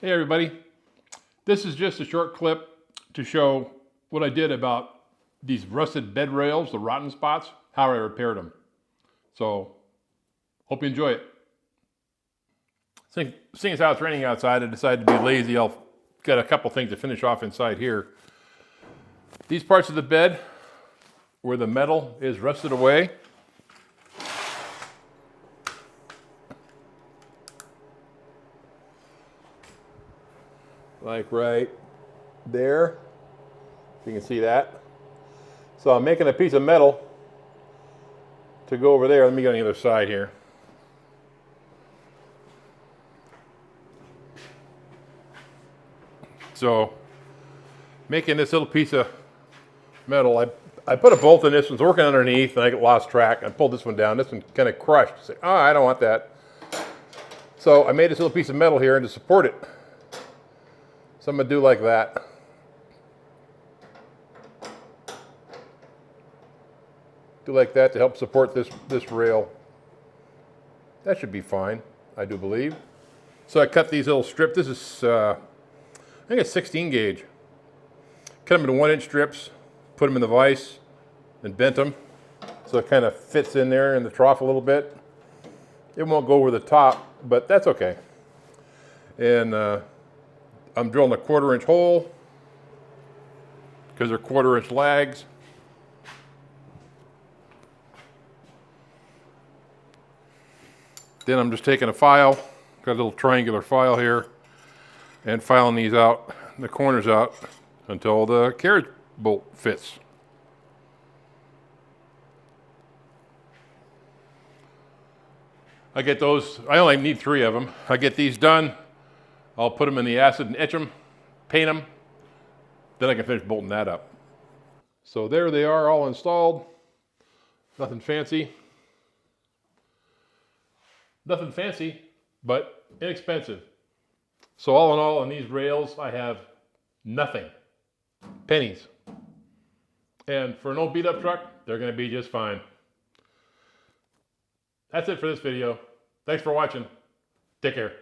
Hey everybody, this is just a short clip to show what I did about these rusted bed rails, the rotten spots, how I repaired them. So, hope you enjoy it. Seeing as how it's raining outside, I decided to be lazy. I'll got a couple things to finish off inside here. These parts of the bed where the metal is rusted away, like right there, you can see that. So I'm making a piece of metal to go over there. Let me go on the other side here. So making this little piece of metal, I put a bolt in this one's working underneath and I lost track. I pulled this one down. This one kind of crushed. I said, oh, I don't want that. So I made this little piece of metal here and to support it. So I'm going to do like that. Do like that to help support this rail. That should be fine, I do believe. So I cut these little strips. This is, I think it's 16 gauge. Cut them into 1-inch strips, put them in the vise, and bent them. So it kind of fits in there in the trough a little bit. It won't go over the top, but that's okay. And I'm drilling a 1/4-inch hole because they're 1/4-inch lags. Then I'm just taking a file, got a little triangular file here, and filing these out, the corners out, until the carriage bolt fits. I get those, I only need 3 of them. I get these done, I'll put them in the acid and etch them, paint them, then I can finish bolting that up. So there they are, all installed. Nothing fancy. Nothing fancy, but inexpensive. So all in all, on these rails, I have nothing. Pennies. And for an old beat up truck, they're going to be just fine. That's it for this video. Thanks for watching. Take care.